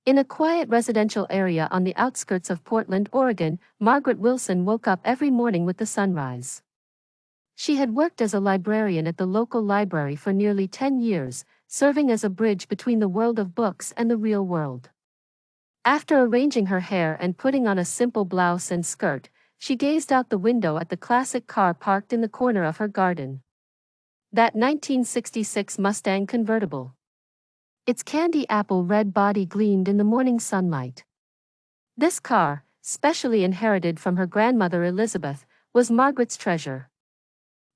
In a quiet residential area on the outskirts of Portland, Oregon, Margaret Wilson woke up every morning with the sunrise. She had worked as a librarian at the local library for nearly 10 years, serving as a bridge between the world of books and the real world. After arranging her hair and putting on a simple blouse and skirt, she gazed out the window at the classic car parked in the corner of her garden. That 1966 Mustang convertible. Its candy apple red body gleamed in the morning sunlight. This car, specially inherited from her grandmother Elizabeth, was Margaret's treasure.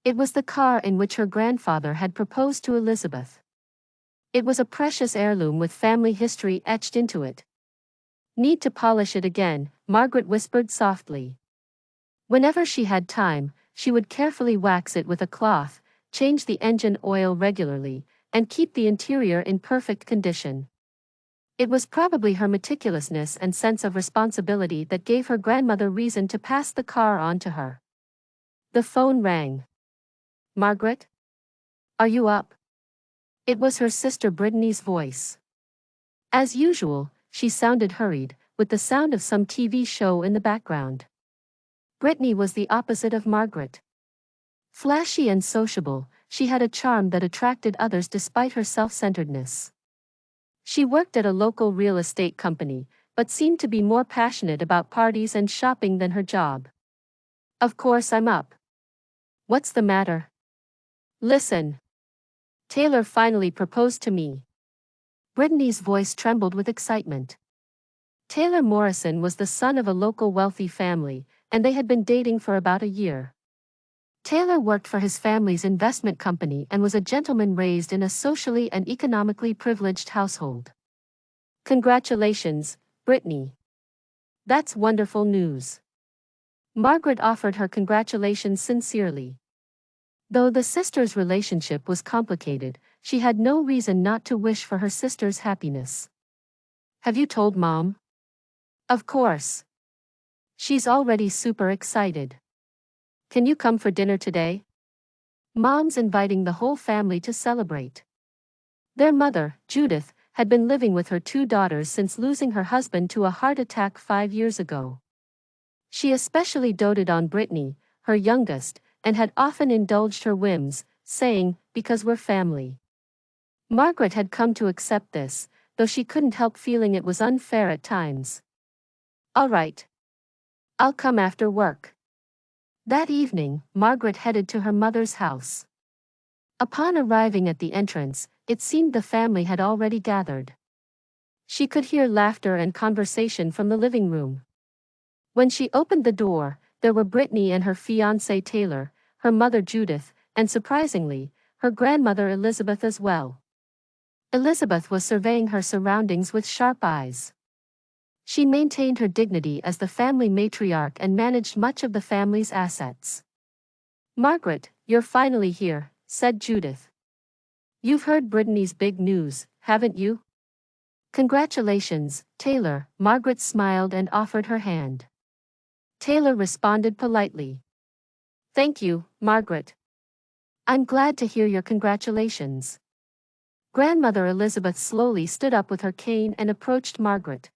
It was the car in which her grandfather had proposed to Elizabeth. It was a precious heirloom with family history etched into it. "Need to polish it again," Margaret whispered softly. Whenever she had time, she would carefully wax it with a cloth, change the engine oil regularly, and keep the interior in perfect condition. It was probably her meticulousness and sense of responsibility that gave her grandmother reason to pass the car on to her. The phone rang. "Margaret? Are you up?" It was her sister Brittany's voice. As usual, she sounded hurried, with the sound of some TV show in the background. Brittany was the opposite of Margaret. Flashy and sociable, she had a charm that attracted others despite her self-centeredness. She worked at a local real estate company, but seemed to be more passionate about parties and shopping than her job. "Of course I'm up. What's the matter?" "Listen. Taylor finally proposed to me." Brittany's voice trembled with excitement. Taylor Morrison was the son of a local wealthy family, and they had been dating for about a year. Taylor worked for his family's investment company and was a gentleman raised in a socially and economically privileged household. "Congratulations, Brittany. That's wonderful news." Margaret offered her congratulations sincerely. Though the sisters' relationship was complicated, she had no reason not to wish for her sister's happiness. "Have you told Mom?" "Of course. She's already super excited. Can you come for dinner today?" Mom's inviting the whole family to celebrate. Their mother, Judith, had been living with her two daughters since losing her husband to a heart attack 5 years ago. She especially doted on Brittany, her youngest, and had often indulged her whims, saying, "Because we're family." Margaret had come to accept this, though she couldn't help feeling it was unfair at times. "All right. I'll come after work." That evening, Margaret headed to her mother's house. Upon arriving at the entrance, it seemed the family had already gathered. She could hear laughter and conversation from the living room. When she opened the door, there were Brittany and her fiancé Taylor, her mother Judith, and surprisingly, her grandmother Elizabeth as well. Elizabeth was surveying her surroundings with sharp eyes. She maintained her dignity as the family matriarch and managed much of the family's assets. "Margaret, you're finally here," said Judith. "You've heard Brittany's big news, haven't you?" "Congratulations, Taylor," Margaret smiled and offered her hand. Taylor responded politely. "Thank you, Margaret. I'm glad to hear your congratulations." Grandmother Elizabeth slowly stood up with her cane and approached Margaret.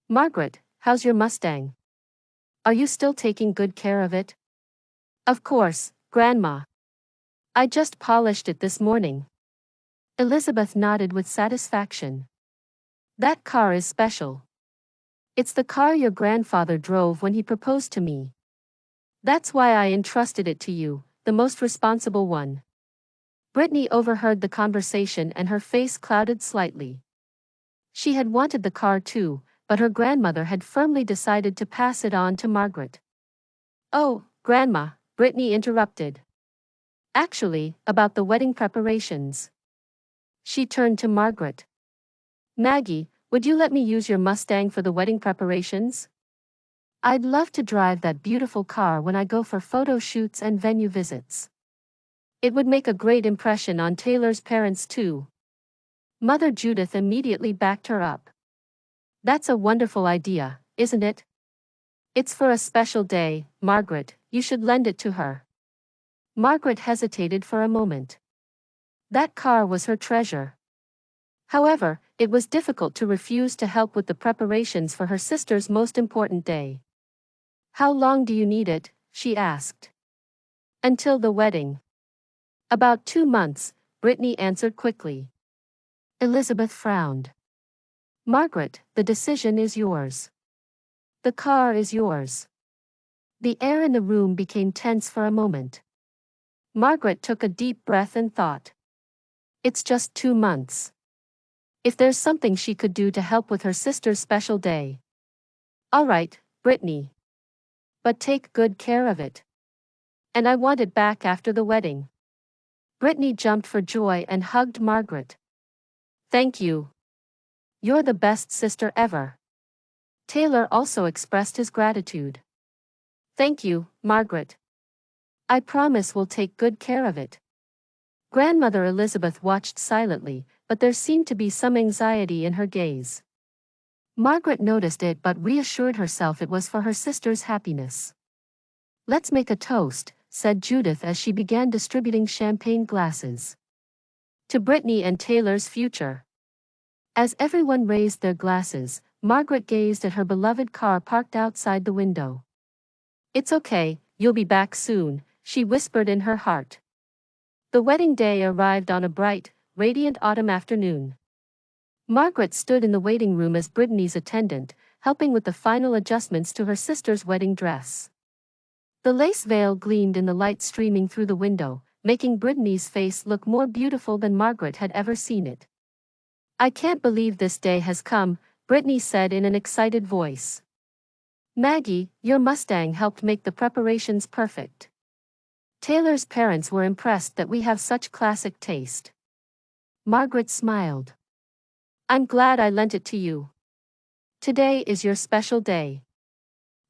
"Margaret, how's your Mustang? Are you still taking good care of it?" "Of course, Grandma. I just polished it this morning." Elizabeth nodded with satisfaction. "That car is special. It's the car your grandfather drove when he proposed to me. That's why I entrusted it to you, the most responsible one." Brittany overheard the conversation and her face clouded slightly. She had wanted the car too, but her grandmother had firmly decided to pass it on to Margaret. "Oh, Grandma," Brittany interrupted. "Actually, about the wedding preparations." She turned to Margaret. "Maggie, would you let me use your Mustang for the wedding preparations? I'd love to drive that beautiful car when I go for photo shoots and venue visits. It would make a great impression on Taylor's parents too." Mother Judith immediately backed her up. "That's a wonderful idea, isn't it? It's for a special day, Margaret, you should lend it to her." Margaret hesitated for a moment. That car was her treasure. However, it was difficult to refuse to help with the preparations for her sister's most important day. "How long do you need it?" she asked. "Until the wedding." "About 2 months," Brittany answered quickly. Elizabeth frowned. "Margaret, the decision is yours. The car is yours." The air in the room became tense for a moment. Margaret took a deep breath and thought. It's just 2 months. If there's something she could do to help with her sister's special day. "All right, Brittany. But take good care of it. And I want it back after the wedding." Brittany jumped for joy and hugged Margaret. "Thank you. You're the best sister ever." Taylor also expressed his gratitude. "Thank you, Margaret. I promise we'll take good care of it." Grandmother Elizabeth watched silently, but there seemed to be some anxiety in her gaze. Margaret noticed it but reassured herself it was for her sister's happiness. "Let's make a toast," said Judith as she began distributing champagne glasses. "To Brittany and Taylor's future." As everyone raised their glasses, Margaret gazed at her beloved car parked outside the window. "It's okay, you'll be back soon," she whispered in her heart. The wedding day arrived on a bright, radiant autumn afternoon. Margaret stood in the waiting room as Brittany's attendant, helping with the final adjustments to her sister's wedding dress. The lace veil gleamed in the light streaming through the window, making Brittany's face look more beautiful than Margaret had ever seen it. "I can't believe this day has come," Brittany said in an excited voice. "Maggie, your Mustang helped make the preparations perfect. Taylor's parents were impressed that we have such classic taste." Margaret smiled. "I'm glad I lent it to you. Today is your special day."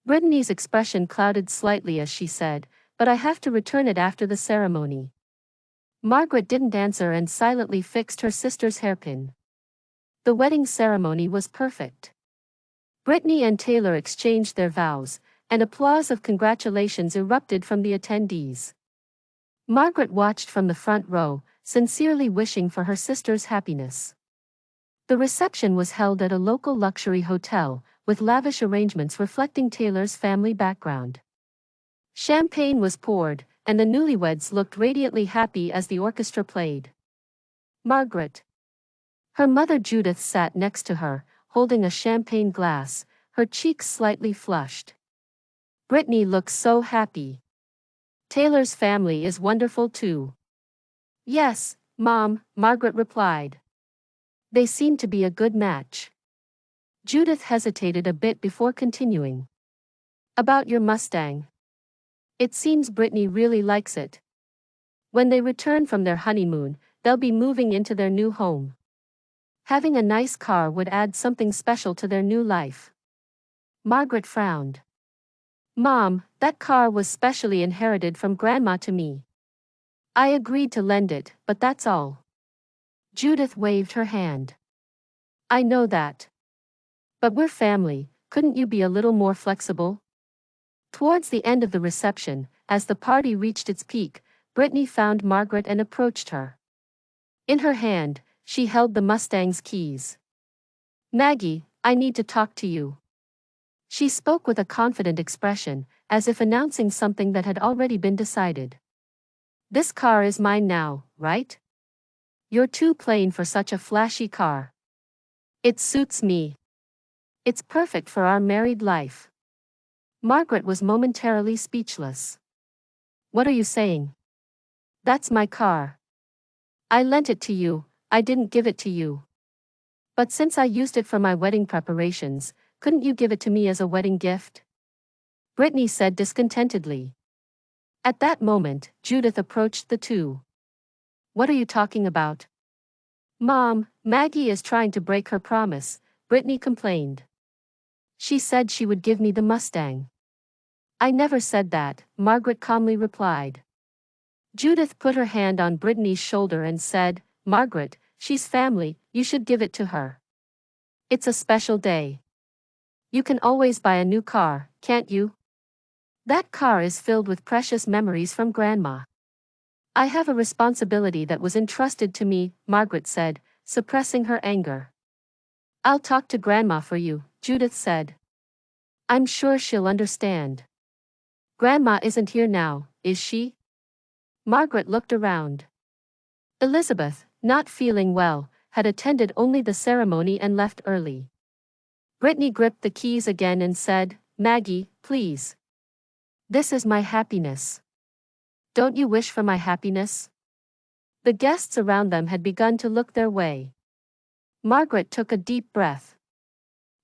Brittany's expression clouded slightly as she said, "But I have to return it after the ceremony." Margaret didn't answer and silently fixed her sister's hairpin. The wedding ceremony was perfect. Brittany and Taylor exchanged their vows, and applause of congratulations erupted from the attendees. Margaret watched from the front row, sincerely wishing for her sister's happiness. The reception was held at a local luxury hotel, with lavish arrangements reflecting Taylor's family background. Champagne was poured, and the newlyweds looked radiantly happy as the orchestra played. Margaret. Her mother Judith sat next to her, holding a champagne glass, her cheeks slightly flushed. "Brittany looks so happy. Taylor's family is wonderful too." "Yes, Mom," Margaret replied. "They seem to be a good match." Judith hesitated a bit before continuing. "About your Mustang. It seems Brittany really likes it. When they return from their honeymoon, they'll be moving into their new home. Having a nice car would add something special to their new life." Margaret frowned. "Mom, that car was specially inherited from Grandma to me. I agreed to lend it, but that's all." Judith waved her hand. "I know that. But we're family, couldn't you be a little more flexible?" Towards the end of the reception, as the party reached its peak, Brittany found Margaret and approached her. In her hand, she held the Mustang's keys. "Maggie, I need to talk to you." She spoke with a confident expression, as if announcing something that had already been decided. "This car is mine now, right? You're too plain for such a flashy car. It suits me. It's perfect for our married life." Margaret was momentarily speechless. "What are you saying? That's my car. I lent it to you, I didn't give it to you. But since I used it for my wedding preparations, couldn't you give it to me as a wedding gift?" Brittany said discontentedly. At that moment, Judith approached the two. "What are you talking about?" "Mom, Maggie is trying to break her promise," Brittany complained. "She said she would give me the Mustang." "I never said that," Margaret calmly replied. Judith put her hand on Brittany's shoulder and said, "Margaret, she's family, you should give it to her. It's a special day. You can always buy a new car, can't you? That car is filled with precious memories from Grandma." "I have a responsibility that was entrusted to me," Margaret said, suppressing her anger. "I'll talk to Grandma for you," Judith said. "I'm sure she'll understand." "Grandma isn't here now, is she?" Margaret looked around. Elizabeth, not feeling well, had attended only the ceremony and left early. Brittany gripped the keys again and said, "Maggie, please. This is my happiness. Don't you wish for my happiness?" The guests around them had begun to look their way. Margaret took a deep breath.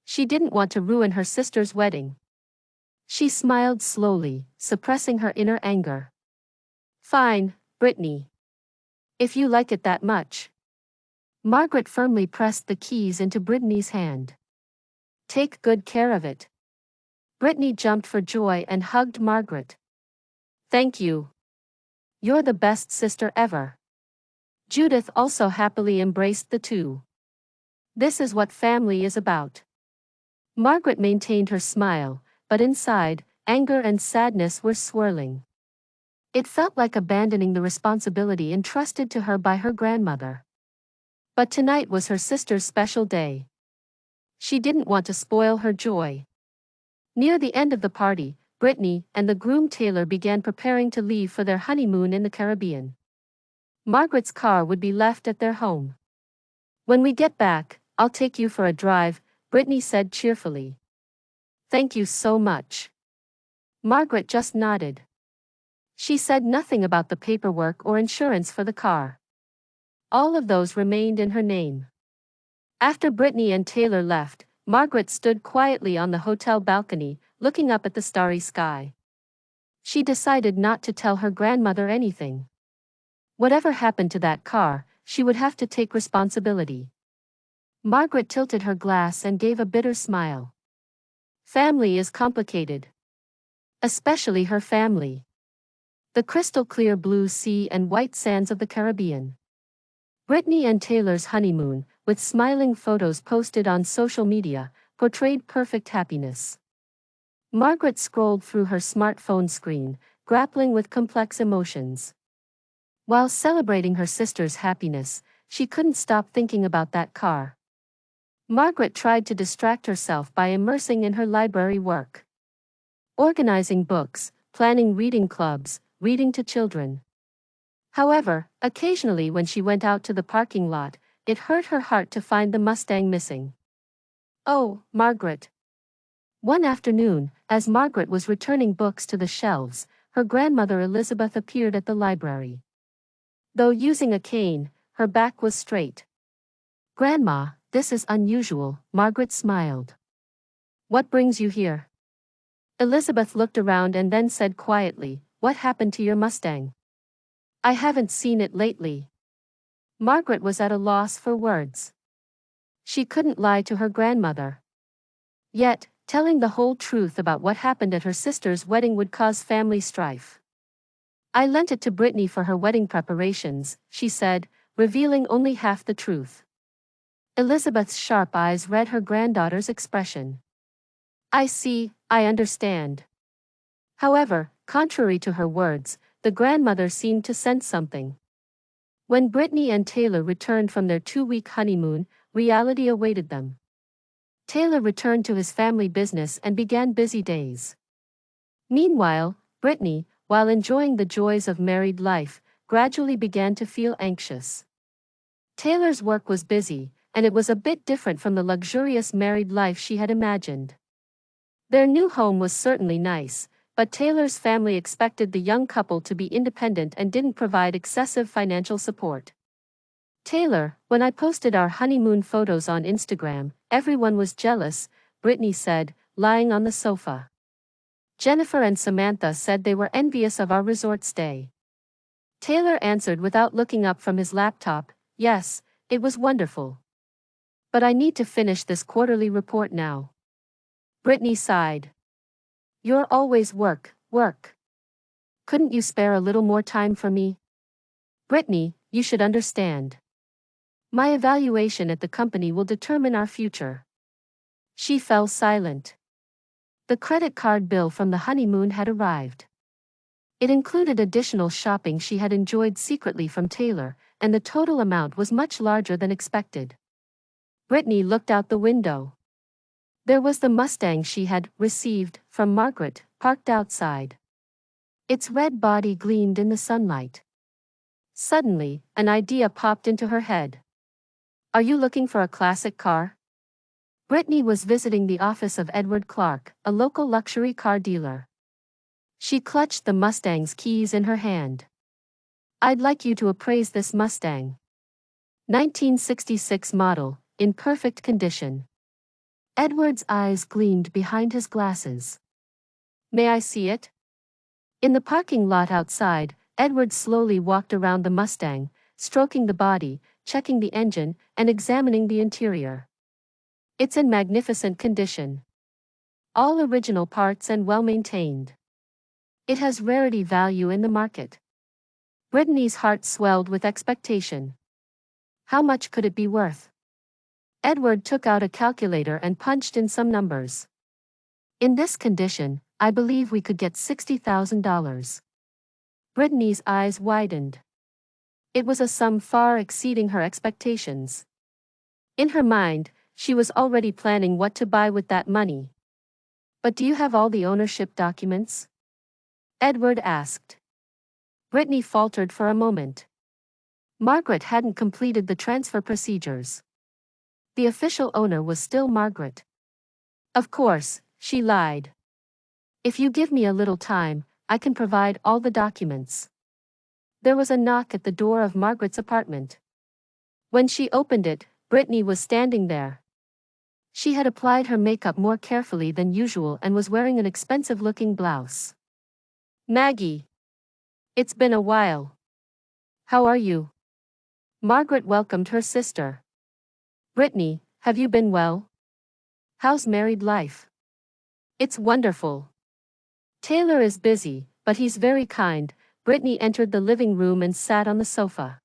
She didn't want to ruin her sister's wedding. She smiled slowly, suppressing her inner anger. "Fine, Brittany. If you like it that much." Margaret firmly pressed the keys into Brittany's hand. "Take good care of it." Brittany jumped for joy and hugged Margaret. "Thank you. You're the best sister ever." Judith also happily embraced the two. This is what family is about. Margaret maintained her smile, but inside, anger and sadness were swirling. It felt like abandoning the responsibility entrusted to her by her grandmother. But tonight was her sister's special day. She didn't want to spoil her joy. Near the end of the party, Brittany and the groom Taylor began preparing to leave for their honeymoon in the Caribbean. Margaret's car would be left at their home. "When we get back, I'll take you for a drive," Brittany said cheerfully. "Thank you so much." Margaret just nodded. She said nothing about the paperwork or insurance for the car. All of those remained in her name. After Brittany and Taylor left, Margaret stood quietly on the hotel balcony, looking up at the starry sky. She decided not to tell her grandmother anything. Whatever happened to that car, she would have to take responsibility. Margaret tilted her glass and gave a bitter smile. Family is complicated. Especially her family. The crystal-clear blue sea and white sands of the Caribbean. Brittany and Taylor's honeymoon, with smiling photos posted on social media, portrayed perfect happiness. Margaret scrolled through her smartphone screen, grappling with complex emotions. While celebrating her sister's happiness, she couldn't stop thinking about that car. Margaret tried to distract herself by immersing in her library work. Organizing books, planning reading clubs, reading to children. However, occasionally when she went out to the parking lot, it hurt her heart to find the Mustang missing. "Oh, Margaret." One afternoon, as Margaret was returning books to the shelves, her grandmother Elizabeth appeared at the library. Though using a cane, her back was straight. "Grandma, this is unusual," Margaret smiled. "What brings you here?" Elizabeth looked around and then said quietly, "What happened to your Mustang?" "I haven't seen it lately." Margaret was at a loss for words. She couldn't lie to her grandmother. Yet, telling the whole truth about what happened at her sister's wedding would cause family strife. "I lent it to Brittany for her wedding preparations," she said, revealing only half the truth. Elizabeth's sharp eyes read her granddaughter's expression. "I see, I understand." However, contrary to her words, the grandmother seemed to sense something. When Brittany and Taylor returned from their 2-week honeymoon, reality awaited them. Taylor returned to his family business and began busy days. Meanwhile, Brittany, while enjoying the joys of married life, gradually began to feel anxious. Taylor's work was busy, and it was a bit different from the luxurious married life she had imagined. Their new home was certainly nice, but Taylor's family expected the young couple to be independent and didn't provide excessive financial support. "Taylor, when I posted our honeymoon photos on Instagram, everyone was jealous," Brittany said, lying on the sofa. "Jennifer and Samantha said they were envious of our resort stay." Taylor answered without looking up from his laptop, "Yes, it was wonderful. But I need to finish this quarterly report now." Brittany sighed. "You're always work, work. Couldn't you spare a little more time for me?" "Brittany, you should understand. My evaluation at the company will determine our future." She fell silent. The credit card bill from the honeymoon had arrived. It included additional shopping she had enjoyed secretly from Taylor, and the total amount was much larger than expected. Brittany looked out the window. There was the Mustang she had received from Margaret, parked outside. Its red body gleamed in the sunlight. Suddenly, an idea popped into her head. Are you looking for a classic car? Brittany was visiting the office of Edward Clark, a local luxury car dealer. She clutched the Mustang's keys in her hand. I'd like you to appraise this Mustang. 1966 model, in perfect condition. Edward's eyes gleamed behind his glasses. May I see it? In the parking lot outside, Edward slowly walked around the Mustang, stroking the body, checking the engine, and examining the interior. It's in magnificent condition. All original parts and well-maintained. It has rarity value in the market. Brittany's heart swelled with expectation. How much could it be worth? Edward took out a calculator and punched in some numbers. In this condition, I believe we could get $60,000. Brittany's eyes widened. It was a sum far exceeding her expectations. In her mind, she was already planning what to buy with that money. But do you have all the ownership documents? Edward asked. Brittany faltered for a moment. Margaret hadn't completed the transfer procedures. The official owner was still Margaret. Of course, she lied. If you give me a little time, I can provide all the documents. There was a knock at the door of Margaret's apartment. When she opened it, Brittany was standing there. She had applied her makeup more carefully than usual and was wearing an expensive-looking blouse. Maggie. It's been a while. How are you? Margaret welcomed her sister. Brittany, have you been well? How's married life? It's wonderful. Taylor is busy, but he's very kind. Brittany entered the living room and sat on the sofa.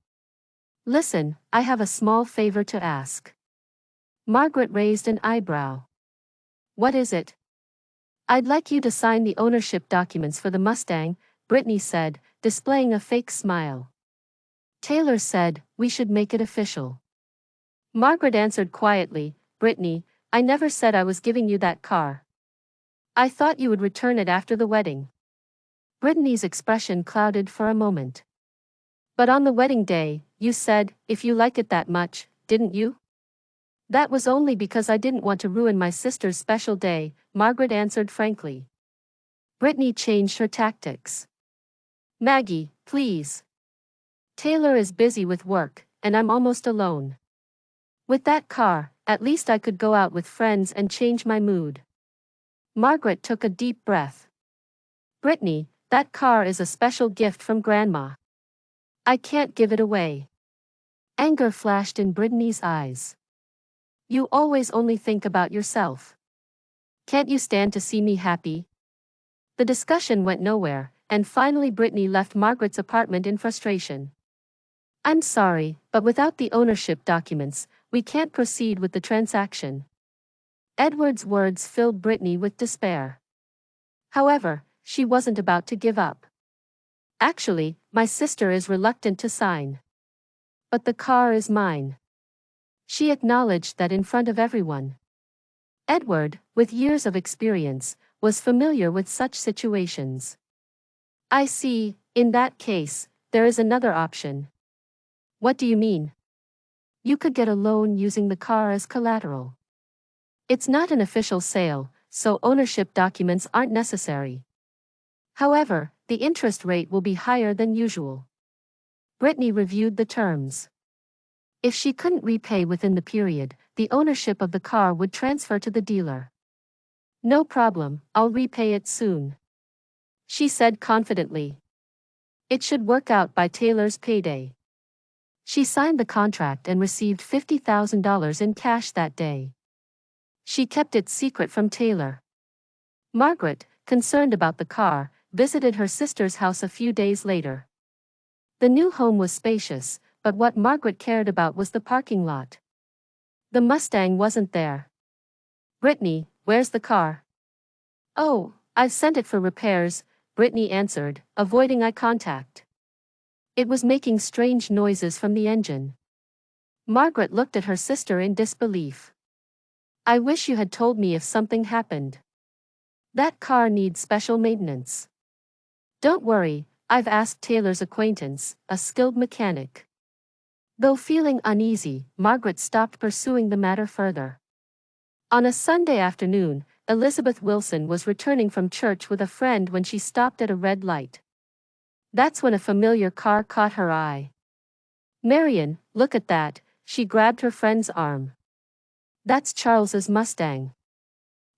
Listen, I have a small favor to ask. Margaret raised an eyebrow. What is it? I'd like you to sign the ownership documents for the Mustang, Brittany said, displaying a fake smile. Taylor said, we should make it official. Margaret answered quietly, Brittany, I never said I was giving you that car. I thought you would return it after the wedding. Brittany's expression clouded for a moment. But on the wedding day, you said, if you like it that much, didn't you? That was only because I didn't want to ruin my sister's special day, Margaret answered frankly. Brittany changed her tactics. Maggie, please. Taylor is busy with work, and I'm almost alone. With that car, at least I could go out with friends and change my mood. Margaret took a deep breath. Brittany, that car is a special gift from Grandma. I can't give it away. Anger flashed in Brittany's eyes. You always only think about yourself. Can't you stand to see me happy? The discussion went nowhere, and finally Brittany left Margaret's apartment in frustration. I'm sorry, but without the ownership documents, we can't proceed with the transaction. Edward's words filled Brittany with despair. However, she wasn't about to give up. Actually, my sister is reluctant to sign. But the car is mine. She acknowledged that in front of everyone. Edward, with years of experience, was familiar with such situations. I see, in that case, there is another option. What do you mean? You could get a loan using the car as collateral. It's not an official sale, so ownership documents aren't necessary. However, the interest rate will be higher than usual. Brittany reviewed the terms. If she couldn't repay within the period, the ownership of the car would transfer to the dealer. No problem, I'll repay it soon. She said confidently. It should work out by Taylor's payday. She signed the contract and received $50,000 in cash that day. She kept it secret from Taylor. Margaret, concerned about the car, visited her sister's house a few days later. The new home was spacious, but what Margaret cared about was the parking lot. The Mustang wasn't there. Brittany, where's the car? Oh, I've sent it for repairs, Brittany answered, avoiding eye contact. It was making strange noises from the engine. Margaret looked at her sister in disbelief. I wish you had told me if something happened. That car needs special maintenance. Don't worry, I've asked Taylor's acquaintance, a skilled mechanic. Though feeling uneasy, Margaret stopped pursuing the matter further. On a Sunday afternoon, Elizabeth Wilson was returning from church with a friend when she stopped at a red light. That's when a familiar car caught her eye. Marian, look at that, she grabbed her friend's arm. That's Charles's Mustang.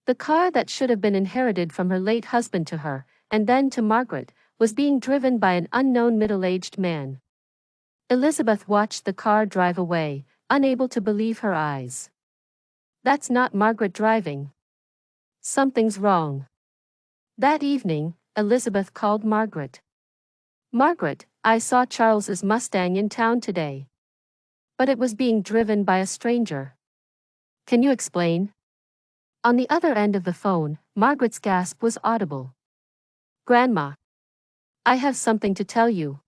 The car that should have been inherited from her late husband to her, and then to Margaret, was being driven by an unknown middle-aged man. Elizabeth watched the car drive away, unable to believe her eyes. That's not Margaret driving. Something's wrong. That evening, Elizabeth called Margaret. Margaret, I saw Charles's Mustang in town today. But it was being driven by a stranger. Can you explain? On the other end of the phone, Margaret's gasp was audible. Grandma. I have something to tell you.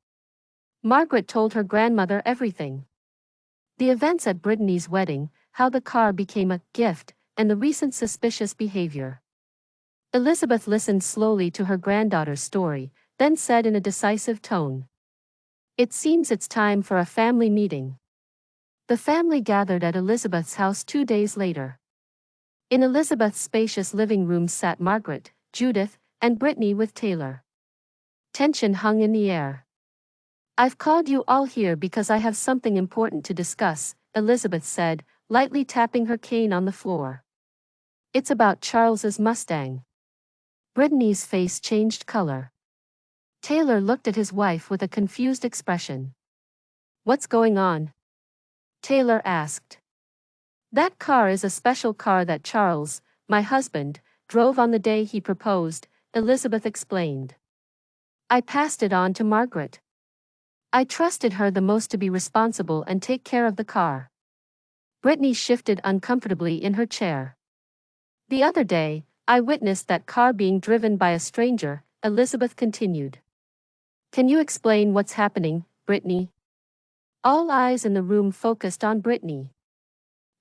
Margaret told her grandmother everything. The events at Brittany's wedding, how the car became a gift, and the recent suspicious behavior. Elizabeth listened slowly to her granddaughter's story, then said in a decisive tone. It seems it's time for a family meeting. The family gathered at Elizabeth's house 2 days later. In Elizabeth's spacious living room sat Margaret, Judith, and Brittany with Taylor. Tension hung in the air. I've called you all here because I have something important to discuss, Elizabeth said, lightly tapping her cane on the floor. It's about Charles's Mustang. Brittany's face changed color. Taylor looked at his wife with a confused expression. What's going on? Taylor asked. That car is a special car that Charles, my husband, drove on the day he proposed, Elizabeth explained. I passed it on to Margaret. I trusted her the most to be responsible and take care of the car. Brittany shifted uncomfortably in her chair. The other day, I witnessed that car being driven by a stranger, Elizabeth continued. Can you explain what's happening, Brittany? All eyes in the room focused on Brittany.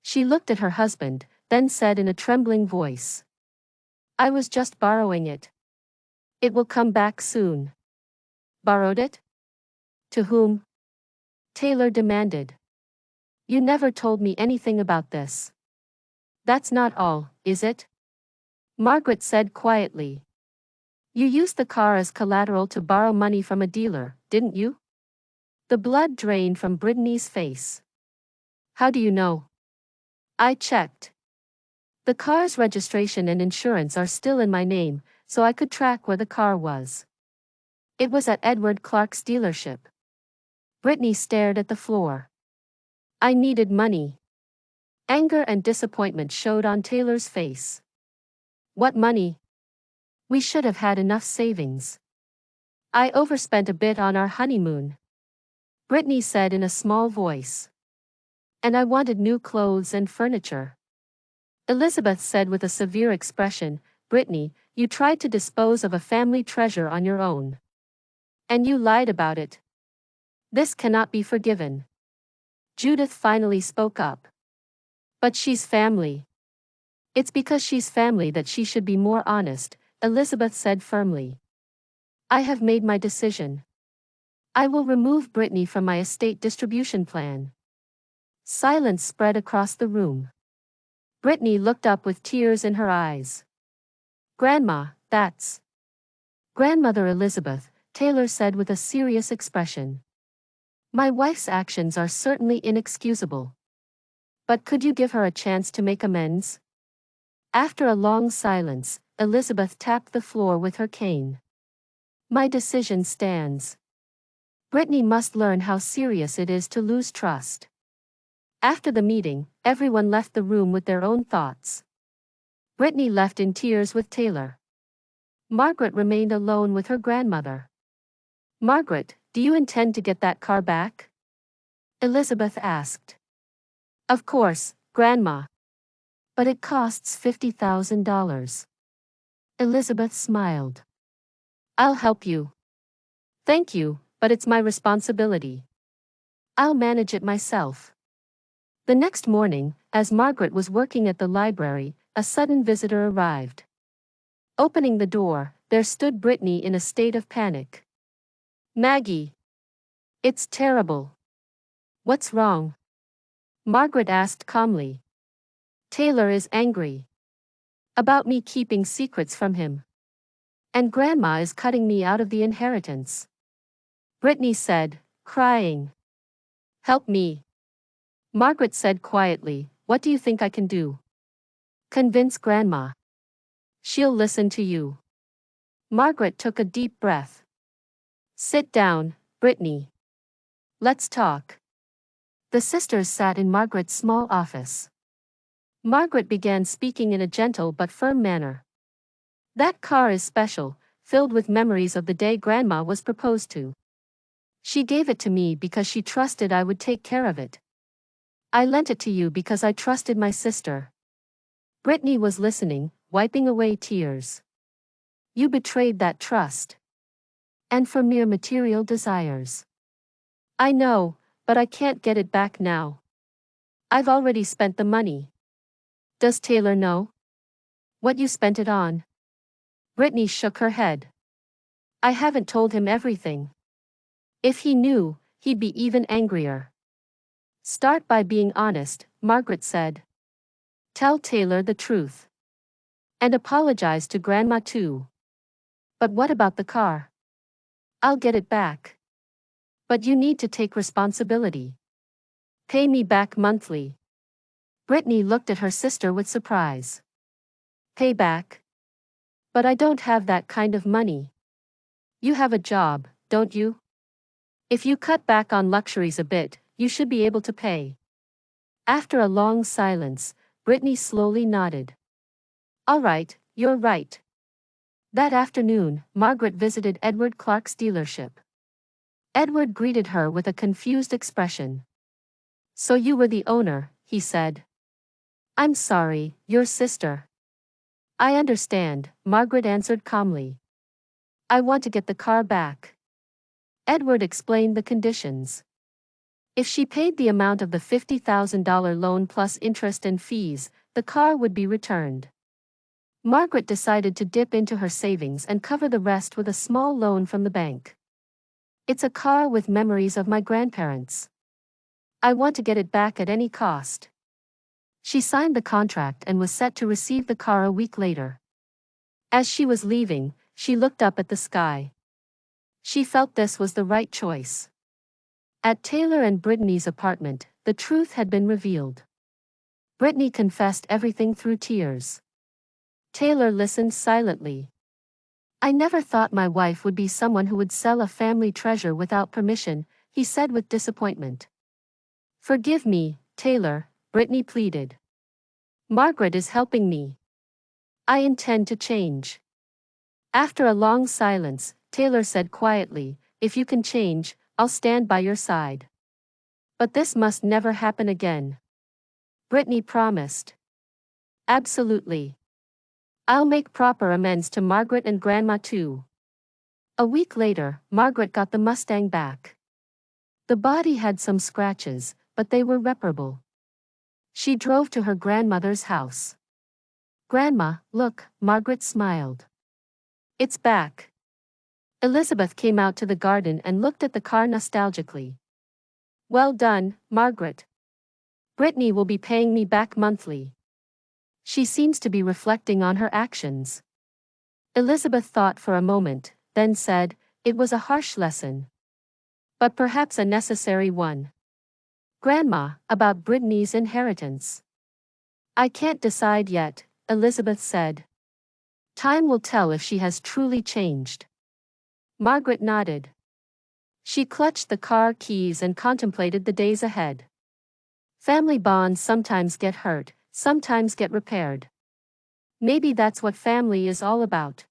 She looked at her husband, then said in a trembling voice. I was just borrowing it. It will come back soon. Borrowed it? To whom? Taylor demanded. You never told me anything about this. That's not all, is it? Margaret said quietly. You used the car as collateral to borrow money from a dealer, didn't you? The blood drained from Brittany's face. How do you know? I checked. The car's registration and insurance are still in my name, so I could track where the car was. It was at Edward Clark's dealership. Brittany stared at the floor. I needed money. Anger and disappointment showed on Taylor's face. What money? We should have had enough savings. I overspent a bit on our honeymoon. Brittany said in a small voice. And I wanted new clothes and furniture. Elizabeth said with a severe expression, Brittany, you tried to dispose of a family treasure on your own. And you lied about it. This cannot be forgiven. Judith finally spoke up. But she's family. It's because she's family that she should be more honest, Elizabeth said firmly. I have made my decision. I will remove Brittany from my estate distribution plan. Silence spread across the room. Brittany looked up with tears in her eyes. Grandma, that's... Grandmother Elizabeth, Taylor said with a serious expression. My wife's actions are certainly inexcusable. But could you give her a chance to make amends? After a long silence, Elizabeth tapped the floor with her cane. My decision stands. Brittany must learn how serious it is to lose trust. After the meeting, everyone left the room with their own thoughts. Brittany left in tears with Taylor. Margaret remained alone with her grandmother. Margaret, do you intend to get that car back? Elizabeth asked. Of course, Grandma. But it costs $50,000. Elizabeth smiled. I'll help you. Thank you, but it's my responsibility. I'll manage it myself. The next morning, as Margaret was working at the library, a sudden visitor arrived. Opening the door, there stood Brittany in a state of panic. Maggie. It's terrible. What's wrong? Margaret asked calmly. Taylor is angry. About me keeping secrets from him. And Grandma is cutting me out of the inheritance. Brittany said, crying. Help me. Margaret said quietly, what do you think I can do? Convince Grandma. She'll listen to you. Margaret took a deep breath. Sit down, Brittany. Let's talk. The sisters sat in Margaret's small office. Margaret began speaking in a gentle but firm manner. That car is special, filled with memories of the day Grandma was proposed to. She gave it to me because she trusted I would take care of it. I lent it to you because I trusted my sister. Brittany was listening, wiping away tears. You betrayed that trust. And for mere material desires. I know, but I can't get it back now. I've already spent the money. Does Taylor know? What you spent it on? Brittany shook her head. I haven't told him everything. If he knew, he'd be even angrier. Start by being honest, Margaret said. Tell Taylor the truth. And apologize to Grandma too. But what about the car? I'll get it back. But you need to take responsibility. Pay me back monthly. Brittany looked at her sister with surprise. Pay back? But I don't have that kind of money. You have a job, don't you? If you cut back on luxuries a bit, you should be able to pay. After a long silence, Brittany slowly nodded. All right, you're right. That afternoon, Margaret visited Edward Clark's dealership. Edward greeted her with a confused expression. So you were the owner, he said. I'm sorry, your sister. I understand, Margaret answered calmly. I want to get the car back. Edward explained the conditions. If she paid the amount of the $50,000 loan plus interest and fees, the car would be returned. Margaret decided to dip into her savings and cover the rest with a small loan from the bank. It's a car with memories of my grandparents. I want to get it back at any cost. She signed the contract and was set to receive the car a week later. As she was leaving, she looked up at the sky. She felt this was the right choice. At Taylor and Brittany's apartment, the truth had been revealed. Brittany confessed everything through tears. Taylor listened silently. I never thought my wife would be someone who would sell a family treasure without permission, he said with disappointment. Forgive me, Taylor, Brittany pleaded. Margaret is helping me. I intend to change. After a long silence, Taylor said quietly, if you can change, I'll stand by your side. But this must never happen again. Brittany promised. Absolutely. I'll make proper amends to Margaret and Grandma too. A week later, Margaret got the Mustang back. The body had some scratches, but they were reparable. She drove to her grandmother's house. Grandma, look, Margaret smiled. It's back. Elizabeth came out to the garden and looked at the car nostalgically. Well done, Margaret. Brittany will be paying me back monthly. She seems to be reflecting on her actions. Elizabeth thought for a moment, then said, it was a harsh lesson. But perhaps a necessary one. Grandma, about Brittany's inheritance. I can't decide yet, Elizabeth said. Time will tell if she has truly changed. Margaret nodded. She clutched the car keys and contemplated the days ahead. Family bonds sometimes get hurt, sometimes get repaired. Maybe that's what family is all about.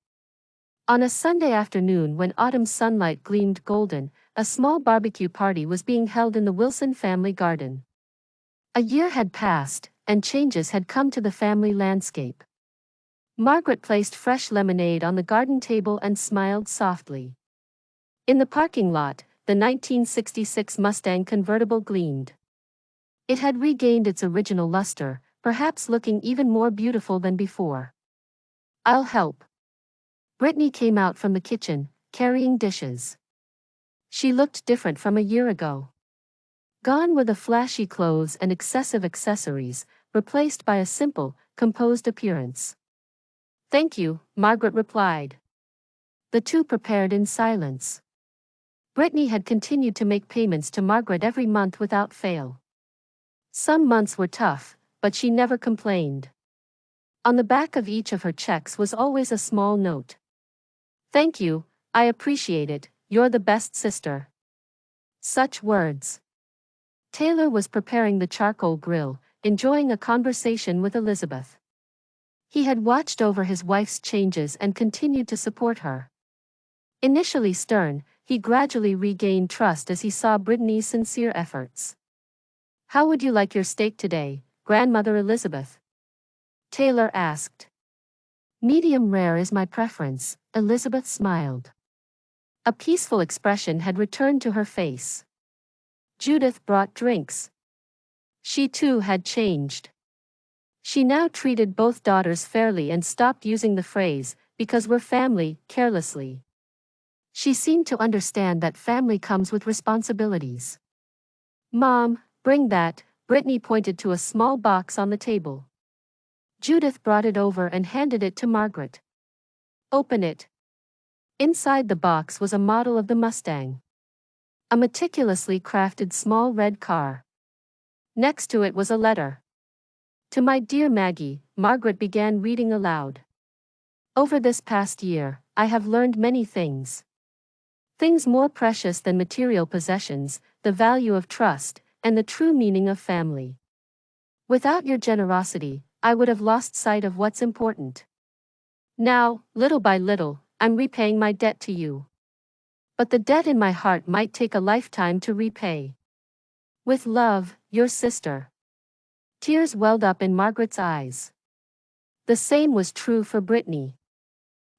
On a Sunday afternoon when autumn sunlight gleamed golden, a small barbecue party was being held in the Wilson family garden. A year had passed, and changes had come to the family landscape. Margaret placed fresh lemonade on the garden table and smiled softly. In the parking lot, the 1966 Mustang convertible gleamed. It had regained its original luster, perhaps looking even more beautiful than before. "I'll help." Brittany came out from the kitchen, carrying dishes. She looked different from a year ago. Gone were the flashy clothes and excessive accessories, replaced by a simple, composed appearance. "Thank you," Margaret replied. The two prepared in silence. Brittany had continued to make payments to Margaret every month without fail. Some months were tough, but she never complained. On the back of each of her checks was always a small note. "Thank you, I appreciate it, you're the best sister." Such words. Taylor was preparing the charcoal grill, enjoying a conversation with Elizabeth. He had watched over his wife's changes and continued to support her. Initially stern, he gradually regained trust as he saw Brittany's sincere efforts. "How would you like your steak today, Grandmother Elizabeth?" Taylor asked. "Medium rare is my preference," Elizabeth smiled. A peaceful expression had returned to her face. Judith brought drinks. She too had changed. She now treated both daughters fairly and stopped using the phrase, "because we're family," carelessly. She seemed to understand that family comes with responsibilities. "Mom, bring that," Brittany pointed to a small box on the table. Judith brought it over and handed it to Margaret. "Open it." Inside the box was a model of the Mustang. A meticulously crafted small red car. Next to it was a letter. "To my dear Maggie," Margaret began reading aloud. "Over this past year, I have learned many things. Things more precious than material possessions, the value of trust, and the true meaning of family. Without your generosity, I would have lost sight of what's important. Now, little by little, I'm repaying my debt to you. But the debt in my heart might take a lifetime to repay. With love, your sister." Tears welled up in Margaret's eyes. The same was true for Brittany.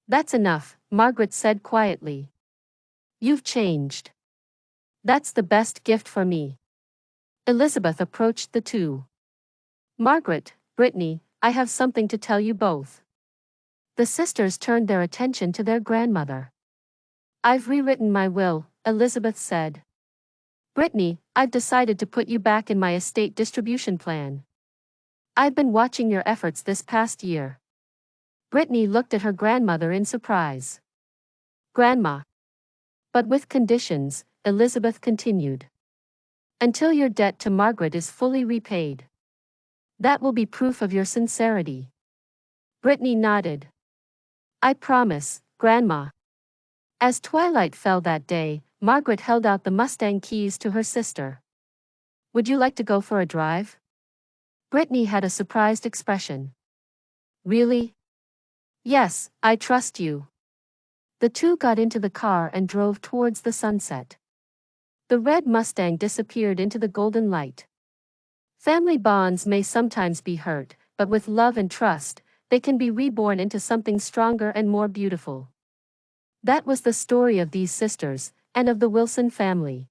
"That's enough," Margaret said quietly. "You've changed. That's the best gift for me." Elizabeth approached the two. "Margaret, Brittany, I have something to tell you both." The sisters turned their attention to their grandmother. "I've rewritten my will," Elizabeth said. "Brittany, I've decided to put you back in my estate distribution plan. I've been watching your efforts this past year." Brittany looked at her grandmother in surprise. "Grandma." "But with conditions," Elizabeth continued. "Until your debt to Margaret is fully repaid. That will be proof of your sincerity." Brittany nodded. "I promise, Grandma." As twilight fell that day, Margaret held out the Mustang keys to her sister. "Would you like to go for a drive?" Brittany had a surprised expression. "Really?" "Yes, I trust you." The two got into the car and drove towards the sunset. The red Mustang disappeared into the golden light. Family bonds may sometimes be hurt, but with love and trust, they can be reborn into something stronger and more beautiful. That was the story of these sisters, and of the Wilson family.